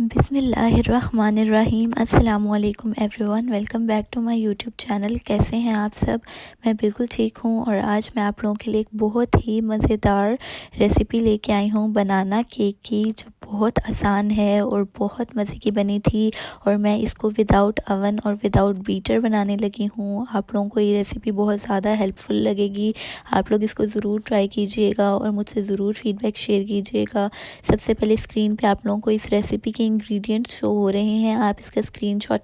बिस्मिल्लाहिर्रहमानिर्रहीम। अस्सलामुअलैकुम everyone, welcome back to my YouTube channel. कैसे हैं आप सब? मैं बिल्कुल ठीक हूँ और आज मैं आप लोगों के लिए एक बहुत ही मज़ेदार रेसिपी लेके आई हूँ बनाना केक की, जो बहुत आसान है और बहुत मज़े की बनी थी। और मैं इसको विदाउट अवन और विदाउट बीटर बनाने लगी हूँ। आप लोगों को ये रेसिपी बहुत ज़्यादा हेल्पफुल लगेगी। आप लोग इसको ज़रूर ट्राई कीजिएगा और मुझसे ज़रूर फीडबैक शेयर कीजिएगा। सबसे पहले स्क्रीन पे आप लोगों को इस रेसिपी के इंग्रेडिएंट्स शो हो रहे हैं, आप इसका स्क्रीनशॉट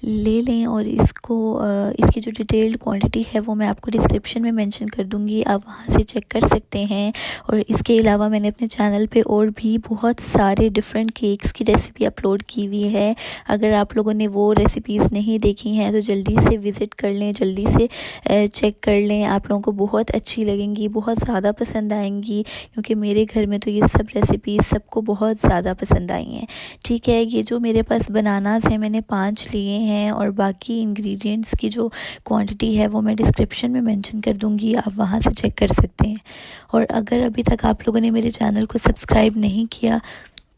ले लें और इसकी जो डिटेल्ड क्वांटिटी है वो मैं आपको डिस्क्रिप्शन में मेंशन कर दूंगी, आप वहां से चेक कर सकते हैं। और इसके अलावा मैंने अपने चैनल पे और भी बहुत सारे डिफरेंट केक्स की रेसिपी अपलोड की हुई है। अगर आप लोगों ने वो रेसिपीज़ नहीं देखी हैं तो जल्दी से विज़िट कर लें, जल्दी से चेक कर लें। आप लोगों को बहुत अच्छी लगेंगी, बहुत ज़्यादा पसंद आएंगी, क्योंकि मेरे घर में तो ये सब रेसिपीज़ सबको बहुत ज़्यादा पसंद आई हैं। ठीक है, ये जो मेरे पास बनानास हैं मैंने 5 लिए हैं और बाकी इंग्रेडिएंट्स की जो क्वांटिटी है वो मैं डिस्क्रिप्शन में मेंशन कर दूंगी, आप वहां से चेक कर सकते हैं। और अगर अभी तक आप लोगों ने मेरे चैनल को सब्सक्राइब नहीं किया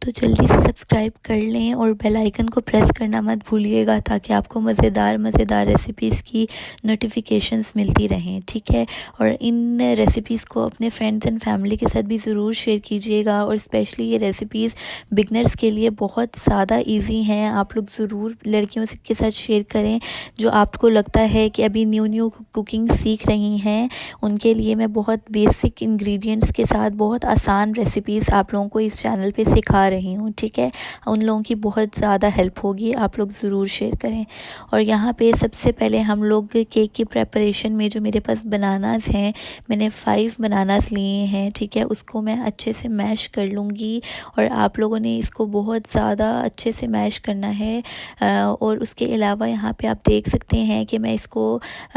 तो जल्दी से सब्सक्राइब कर लें और बेल आइकन को प्रेस करना मत भूलिएगा, ताकि आपको मज़ेदार रेसिपीज़ की नोटिफिकेशंस मिलती रहें। ठीक है, और इन रेसिपीज़ को अपने फ्रेंड्स एंड फैमिली के साथ भी ज़रूर शेयर कीजिएगा। और स्पेशली ये रेसिपीज़ बिगनर्स के लिए बहुत ज़्यादा इजी हैं। आप लोग ज़रूर लड़कियों के साथ शेयर करें जो आपको लगता है कि अभी न्यू कुकिंग सीख रही हैं। उनके लिए मैं बहुत बेसिक इंग्रेडिएंट्स के साथ बहुत आसान रेसिपीज़ आप लोगों को इस चैनल पे सिखा रही हूँ। ठीक है, उन लोगों की बहुत ज़्यादा हेल्प होगी, आप लोग ज़रूर शेयर करें। और यहाँ पे सबसे पहले हम लोग केक की प्रेपरेशन में जो मेरे पास बनानास हैं, मैंने 5 बनानास लिए हैं। ठीक है, उसको मैं अच्छे से मैश कर लूँगी और आप लोगों ने इसको बहुत ज़्यादा अच्छे से मैश करना है। और उसके अलावा यहाँ पे आप देख सकते हैं कि मैं इसको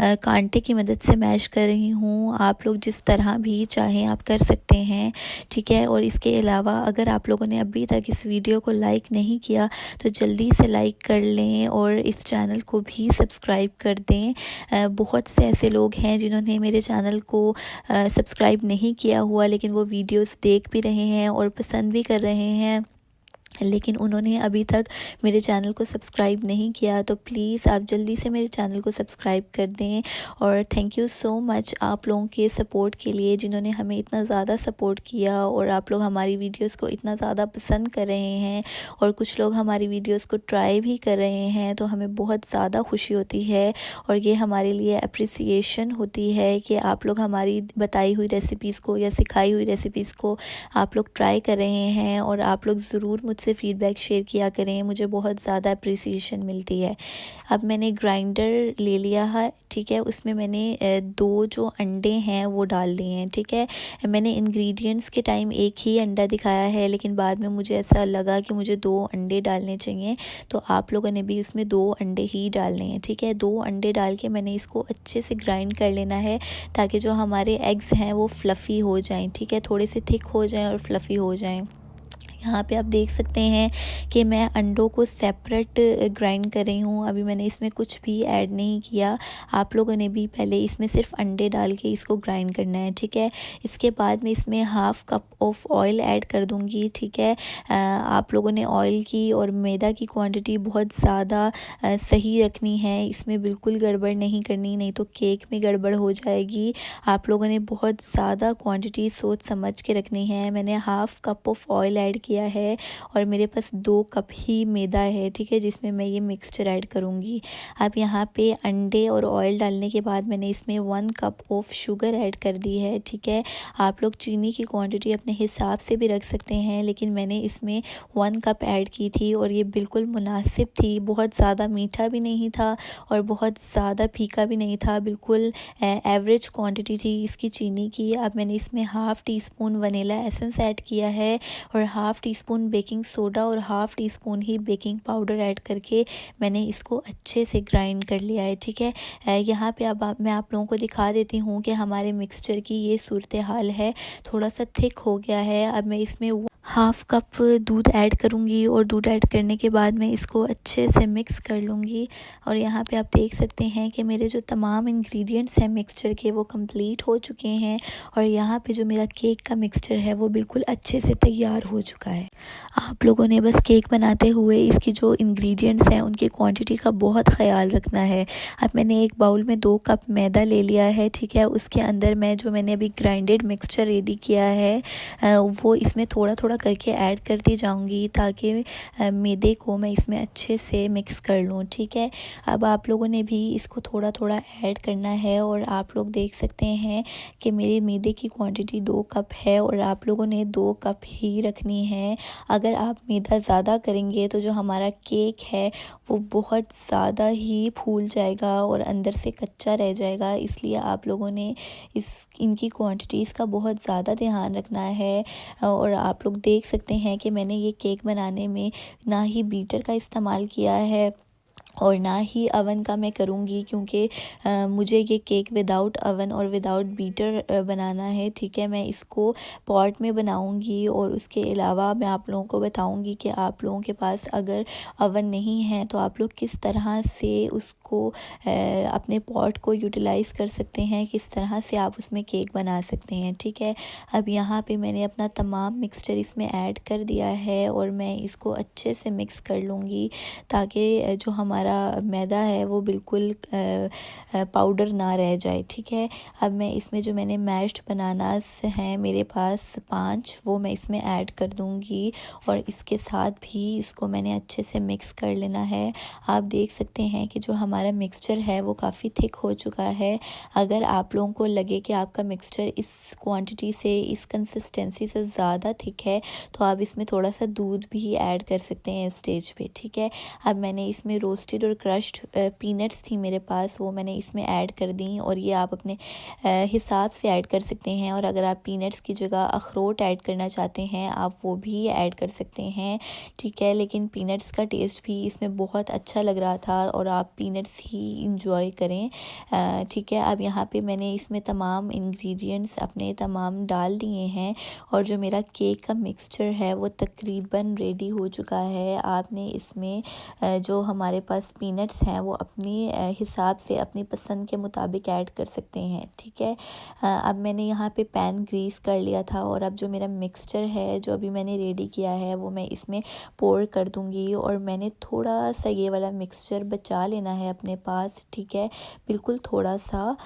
कांटे की मदद से मैश कर रही हूँ। आप लोग जिस तरह भी चाहें आप कर सकते हैं। ठीक है, और इसके अलावा अगर आप लोगों ने अभी तक इस वीडियो को लाइक नहीं किया तो जल्दी से लाइक कर लें और इस चैनल को भी सब्सक्राइब कर दें। बहुत से ऐसे लोग हैं जिन्होंने मेरे चैनल को सब्सक्राइब नहीं किया हुआ, लेकिन वो वीडियोस देख भी रहे हैं और पसंद भी कर रहे हैं, लेकिन उन्होंने अभी तक मेरे चैनल को सब्सक्राइब नहीं किया। तो प्लीज़ आप जल्दी से मेरे चैनल को सब्सक्राइब कर दें। और थैंक यू सो मच आप लोगों के सपोर्ट के लिए, जिन्होंने हमें इतना ज़्यादा सपोर्ट किया और आप लोग हमारी वीडियोस को इतना ज़्यादा पसंद कर रहे हैं और कुछ लोग हमारी वीडियोस को ट्राई भी कर रहे हैं, तो हमें बहुत ज़्यादा खुशी होती है। और ये हमारे लिए अप्रिसिएशन होती है कि आप लोग हमारी बताई हुई रेसिपीज़ को या सिखाई हुई रेसिपीज़ को आप लोग ट्राई कर रहे हैं। और आप लोग ज़रूर मुझसे फीडबैक शेयर किया करें, मुझे बहुत ज़्यादा अप्रिसिएशन मिलती है। अब मैंने ग्राइंडर ले लिया है। ठीक है, उसमें मैंने 2 जो अंडे हैं वो डाल दिए हैं। ठीक है, मैंने इंग्रेडिएंट्स के टाइम एक ही अंडा दिखाया है, लेकिन बाद में मुझे ऐसा लगा कि मुझे 2 अंडे डालने चाहिए, तो आप लोगों ने भी इसमें 2 अंडे ही डालने हैं। ठीक है, 2 अंडे डाल के मैंने इसको अच्छे से ग्राइंड कर लेना है, ताकि जो हमारे एग्स हैं वो फ्लफ़ी हो जाएं। ठीक है, थोड़े से थिक हो जाएं और फ्लफ़ी हो जाएं। यहाँ पे आप देख सकते हैं कि मैं अंडों को सेपरेट ग्राइंड कर रही हूँ। अभी मैंने इसमें कुछ भी ऐड नहीं किया। आप लोगों ने भी पहले इसमें सिर्फ अंडे डाल के इसको ग्राइंड करना है। ठीक है, इसके बाद मैं इसमें half cup of oil add कर दूँगी। ठीक है, आप लोगों ने ऑयल की और मैदा की क्वांटिटी बहुत ज़्यादा सही रखनी है, इसमें बिल्कुल गड़बड़ नहीं करनी, नहीं तो केक में गड़बड़ हो जाएगी। आप लोगों ने बहुत ज़्यादा क्वांटिटी सोच समझ के रखनी है। मैंने half cup of oil add किया है और मेरे पास 2 कप ही मैदा है। ठीक है, जिसमें मैं ये मिक्सचर ऐड करूँगी। अब यहाँ पे अंडे और ऑयल डालने के बाद मैंने इसमें 1 कप ऑफ शुगर ऐड कर दी है। ठीक है, आप लोग चीनी की क्वांटिटी अपने हिसाब से भी रख सकते हैं, लेकिन मैंने इसमें 1 कप ऐड की थी और ये बिल्कुल मुनासिब थी। बहुत ज़्यादा मीठा भी नहीं था और बहुत ज़्यादा फीका भी नहीं था, बिल्कुल एवरेज क्वांटिटी थी इसकी चीनी की। अब मैंने इसमें half tea spoon vanilla essence add किया है और half tea spoon baking soda और हाफ़ टी स्पून ही बेकिंग पाउडर ऐड करके मैंने इसको अच्छे से ग्राइंड कर लिया है। ठीक है, यहाँ पे अब मैं आप लोगों को दिखा देती हूँ कि हमारे मिक्सचर की ये सूरत हाल है, थोड़ा सा थिक हो गया है। अब मैं इसमें हाफ़ कप दूध ऐड करूँगी और दूध ऐड करने के बाद मैं इसको अच्छे से मिक्स कर लूँगी। और यहाँ पे आप देख सकते हैं कि मेरे जो तमाम इंग्रेडिएंट्स हैं मिक्सचर के वो कंप्लीट हो चुके हैं और यहाँ पे जो मेरा केक का मिक्सचर है वो बिल्कुल अच्छे से तैयार हो चुका है। आप लोगों ने बस केक बनाते हुए इसकी जो इंग्रेडिएंट्स हैं उनकी क्वांटिटी का बहुत ख़याल रखना है। अब मैंने एक बाउल में 2 कप मैदा ले लिया है, ठीक है। उसके अंदर मैंने अभी ग्राइंडेड मिक्सचर रेडी किया है वो इसमें थोड़ा थोड़ा करके ऐड करती जाऊंगी ताकि मैदे को मैं इसमें अच्छे से मिक्स कर लूँ, ठीक है। अब आप लोगों ने भी इसको थोड़ा थोड़ा ऐड करना है और आप लोग देख सकते हैं कि मेरे मैदे की क्वांटिटी 2 कप है और आप लोगों ने 2 कप ही रखनी है। अगर आप मैदा ज़्यादा करेंगे तो जो हमारा केक है वो बहुत ज़्यादा ही फूल जाएगा और अंदर से कच्चा रह जाएगा, इसलिए आप लोगों ने इनकी क्वांटिटीज़ का बहुत ज़्यादा ध्यान रखना है। और आप लोग देख सकते हैं कि मैंने ये केक बनाने में ना ही बीटर का इस्तेमाल किया है और ना ही अवन का मैं करूँगी, क्योंकि मुझे ये केक विदाउट अवन और विदाउट बीटर बनाना है, ठीक है। मैं इसको पॉट में बनाऊँगी और उसके अलावा मैं आप लोगों को बताऊँगी कि आप लोगों के पास अगर अवन नहीं है तो आप लोग किस तरह से उसको अपने पॉट को यूटिलाइज़ कर सकते हैं, किस तरह से आप उसमें केक बना सकते हैं, ठीक है। अब यहाँ पे मैंने अपना तमाम मिक्सचर इसमें ऐड कर दिया है और मैं इसको अच्छे से मिक्स कर लूँगी ताकि जो हमारा मैदा है वो बिल्कुल पाउडर ना रह जाए, ठीक है। अब मैं इसमें जो मैंने मैश्ड बनानास हैं मेरे पास 5 वो मैं इसमें ऐड कर दूंगी और इसके साथ भी इसको मैंने अच्छे से मिक्स कर लेना है। आप देख सकते हैं कि जो हमारा मिक्सचर है वो काफ़ी थिक हो चुका है। अगर आप लोगों को लगे कि आपका मिक्सचर इस क्वांटिटी से, इस कंसिस्टेंसी से ज़्यादा थिक है तो आप इसमें थोड़ा सा दूध भी ऐड कर सकते हैं इस स्टेज पे, ठीक है। अब मैंने इसमें रोस्टेड और क्रश्ड पीनट्स थी मेरे पास, वो मैंने इसमें ऐड कर दी और ये आप अपने हिसाब से ऐड कर सकते हैं। और अगर आप पीनट्स की जगह अखरोट ऐड करना चाहते हैं आप वो भी ऐड कर सकते हैं, ठीक है। लेकिन पीनट्स का टेस्ट भी इसमें बहुत अच्छा लग रहा था और आप पीनट्स ही इंजॉय करें, ठीक है। अब यहाँ पे मैंने इसमें तमाम इंग्रेडिएंट्स अपने तमाम डाल दिए हैं और जो मेरा केक का मिक्सचर है वो तकरीबन रेडी हो चुका है। आपने इसमें जो हमारे पास पीनट्स हैं वो अपनी हिसाब से अपनी पसंद के मुताबिक ऐड कर सकते हैं, ठीक है। अब मैंने यहाँ पे पैन ग्रीस कर लिया था और अब जो मेरा मिक्सचर है जो अभी मैंने रेडी किया है वो मैं इसमें पोर कर दूँगी और मैंने थोड़ा सा ये वाला मिक्सचर बचा लेना है अपने पास, ठीक है। बिल्कुल थोड़ा सा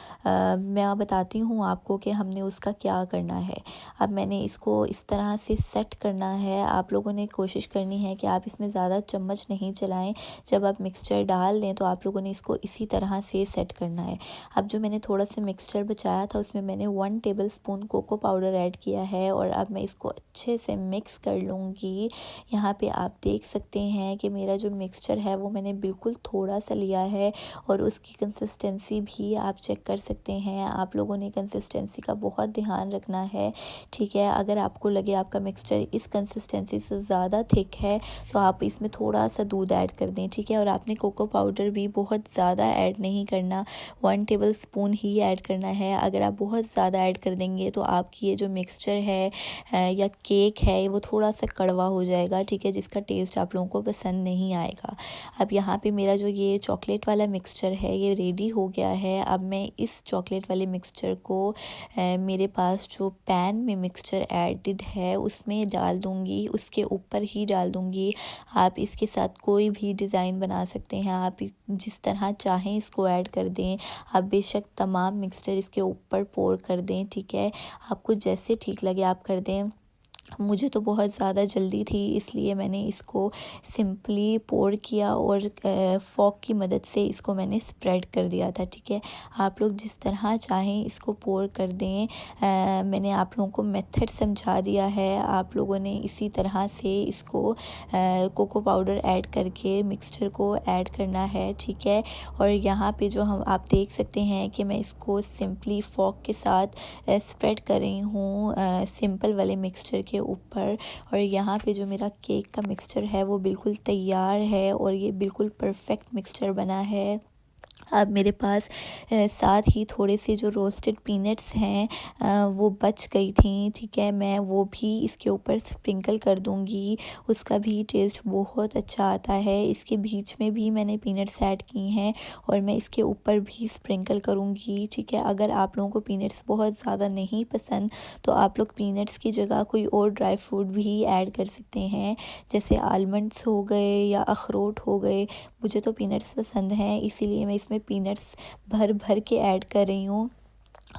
मैं बताती हूँ आपको कि हमने उसका क्या करना है। अब मैंने इसको इस तरह से सेट करना है। आप लोगों ने कोशिश करनी है कि आप इसमें ज़्यादा चम्मच नहीं चलाएं। जब आप मिक्सचर डाल दें तो आप लोगों ने इसको इसी तरह से सेट करना है। अब जो मैंने थोड़ा सा मिक्सचर बचाया था उसमें मैंने 1 टेबलस्पून कोको पाउडर ऐड किया है और अब मैं इसको अच्छे से मिक्स कर लूँगी। यहाँ पे आप देख सकते हैं कि मेरा जो मिक्सचर है वो मैंने बिल्कुल थोड़ा सा लिया है और उसकी कंसिस्टेंसी भी आप चेक कर सकते हैं। आप लोगों ने कंसिस्टेंसी का बहुत ध्यान रखना है, ठीक है। अगर आपको लगे आपका मिक्सचर इस कंसिस्टेंसी से ज़्यादा थिक है तो आप इसमें थोड़ा सा दूध ऐड कर दें, ठीक है। और आपने कोको पाउडर भी बहुत ज़्यादा ऐड नहीं करना, 1 टेबलस्पून ही ऐड करना है। अगर आप बहुत ज़्यादा ऐड कर देंगे तो आपकी ये जो मिक्सचर है या केक है वो थोड़ा सा कड़वा हो जाएगा, ठीक है, जिसका टेस्ट आप लोगों को पसंद नहीं आएगा। अब यहाँ पे मेरा जो ये चॉकलेट वाला मिक्सचर है ये रेडी हो गया है। अब मैं इस चॉकलेट वाले मिक्सचर को मेरे पास जो पैन में मिक्सचर एडिड है उसमें डाल दूँगी, उसके ऊपर ही डाल दूँगी। आप इसके साथ कोई भी डिज़ाइन बना सकते हैं, आप जिस तरह चाहें इसको ऐड कर दें। आप बेशक तमाम मिक्सचर इसके ऊपर पोर कर दें, ठीक है। आपको जैसे ठीक लगे आप कर दें। मुझे तो बहुत ज़्यादा जल्दी थी इसलिए मैंने इसको सिंपली पोर किया और फ़ॉक की मदद से इसको मैंने स्प्रेड कर दिया था, ठीक है। आप लोग जिस तरह चाहें इसको पोर कर दें। मैंने आप लोगों को मेथड समझा दिया है, आप लोगों ने इसी तरह से इसको कोको पाउडर ऐड करके मिक्सचर को ऐड करना है, ठीक है। और यहाँ पे जो हम आप देख सकते हैं कि मैं इसको सिंपली फ़ॉक के साथ स्प्रेड कर रही हूँ सिंपल वाले मिक्सचर के ऊपर। और यहाँ पे जो मेरा केक का मिक्सचर है वो बिल्कुल तैयार है और ये बिल्कुल परफेक्ट मिक्सचर बना है। अब मेरे पास साथ ही थोड़े से जो रोस्टेड पीनट्स हैं वो बच गई थी, ठीक है। मैं वो भी इसके ऊपर स्प्रिंकल कर दूंगी, उसका भी टेस्ट बहुत अच्छा आता है। इसके बीच में भी मैंने पीनट्स ऐड की हैं और मैं इसके ऊपर भी स्प्रिंकल करूंगी, ठीक है। अगर आप लोगों को पीनट्स बहुत ज़्यादा नहीं पसंद तो आप लोग पीनट्स की जगह कोई और ड्राई फ्रूट भी ऐड कर सकते हैं, जैसे आलमंड्स हो गए या अखरोट हो गए। मुझे तो पीनट्स पसंद हैं, इसीलिए मैं इसमें पीनट्स भर भर के ऐड कर रही हूँ।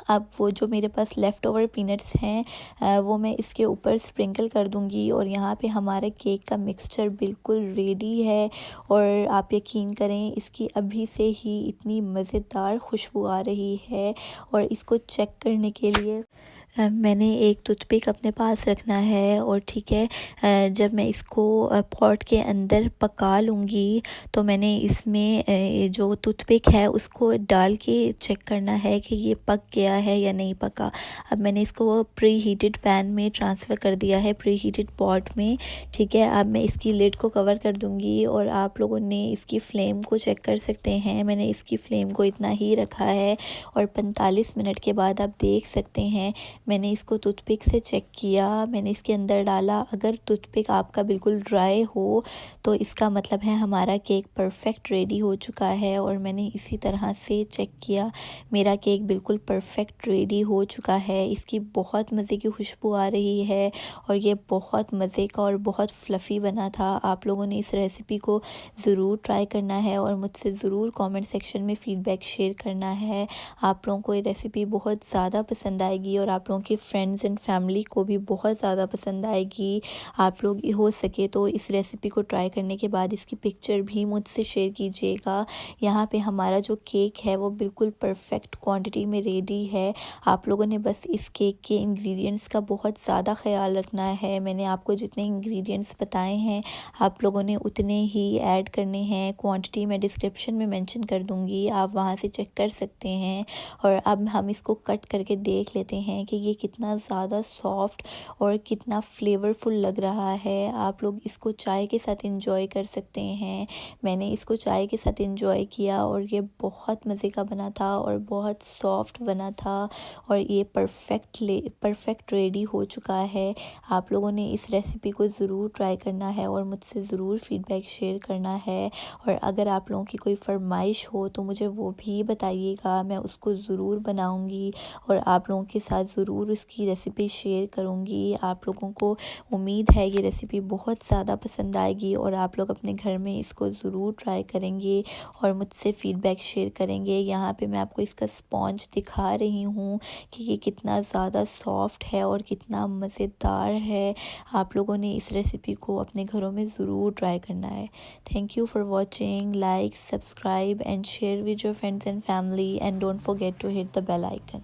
अब वो जो मेरे पास लेफ़्ट ओवर पीनट्स हैं वो मैं इसके ऊपर स्प्रिंकल कर दूंगी और यहाँ पे हमारा केक का मिक्सचर बिल्कुल रेडी है। और आप यकीन करें, इसकी अभी से ही इतनी मज़ेदार खुशबू आ रही है। और इसको चेक करने के लिए मैंने एक टूथपिक अपने पास रखना है और ठीक है, जब मैं इसको पॉट के अंदर पका लूँगी तो मैंने इसमें जो टूथपिक है उसको डाल के चेक करना है कि ये पक गया है या नहीं पका। अब मैंने इसको प्री हीटेड पैन में ट्रांसफ़र कर दिया है, प्री हीटेड पॉट में, ठीक है। अब मैं इसकी लिड को कवर कर दूँगी और आप लोगों ने इसकी फ़्लेम को चेक कर सकते हैं। मैंने इसकी फ़्लेम को इतना ही रखा है और 45 मिनट के बाद आप देख सकते हैं मैंने इसको टूथपिक से चेक किया, मैंने इसके अंदर डाला। अगर टूथपिक आपका बिल्कुल ड्राई हो तो इसका मतलब है हमारा केक परफेक्ट रेडी हो चुका है। और मैंने इसी तरह से चेक किया, मेरा केक बिल्कुल परफेक्ट रेडी हो चुका है। इसकी बहुत मज़े की खुशबू आ रही है और ये बहुत मज़े का और बहुत फ्लफ़ी बना था। आप लोगों ने इस रेसिपी को ज़रूर ट्राई करना है और मुझसे ज़रूर कमेंट सेक्शन में फ़ीडबैक शेयर करना है। आप लोगों को ये रेसिपी बहुत ज़्यादा पसंद आएगी और आप लोगों के फ्रेंड्स एंड फैमिली को भी बहुत ज़्यादा पसंद आएगी। आप लोग हो सके तो इस रेसिपी को ट्राई करने के बाद इसकी पिक्चर भी मुझसे शेयर कीजिएगा। यहाँ पे हमारा जो केक है वो बिल्कुल परफेक्ट क्वांटिटी में रेडी है। आप लोगों ने बस इस केक के इंग्रेडिएंट्स का बहुत ज़्यादा ख्याल रखना है। मैंने आपको जितने इंग्रेडिएंट्स बताए हैं आप लोगों ने उतने ही ऐड करने हैं। क्वांटिटी मैं डिस्क्रिप्शन में मेंशन कर दूँगी, आप वहाँ से चेक कर सकते हैं। और अब हम इसको कट करके देख लेते हैं कि ये कितना ज़्यादा सॉफ्ट और कितना फ्लेवरफुल लग रहा है। आप लोग इसको चाय के साथ एंजॉय कर सकते हैं। मैंने इसको चाय के साथ एंजॉय किया और ये बहुत मज़े का बना था और बहुत सॉफ्ट बना था और ये परफेक्ट रेडी हो चुका है। आप लोगों ने इस रेसिपी को ज़रूर ट्राई करना है और मुझसे ज़रूर फ़ीडबैक शेयर करना है। और अगर आप लोगों की कोई फरमाइश हो तो मुझे वो भी बताइएगा, मैं उसको ज़रूर बनाऊंगी और आप लोगों के साथ ज़रूर उसकी रेसिपी शेयर करूंगी। आप लोगों को उम्मीद है ये रेसिपी बहुत ज़्यादा पसंद आएगी और आप लोग अपने घर में इसको ज़रूर ट्राई करेंगे और मुझसे फ़ीडबैक शेयर करेंगे। यहाँ पे मैं आपको इसका स्पॉन्ज दिखा रही हूँ कि ये कितना ज़्यादा सॉफ्ट है और कितना मज़ेदार है। आप लोगों ने इस रेसिपी को अपने घरों में ज़रूर ट्राई करना है। Thank you for watching, like, subscribe and share with your friends and family, and don't forget to hit the bell icon.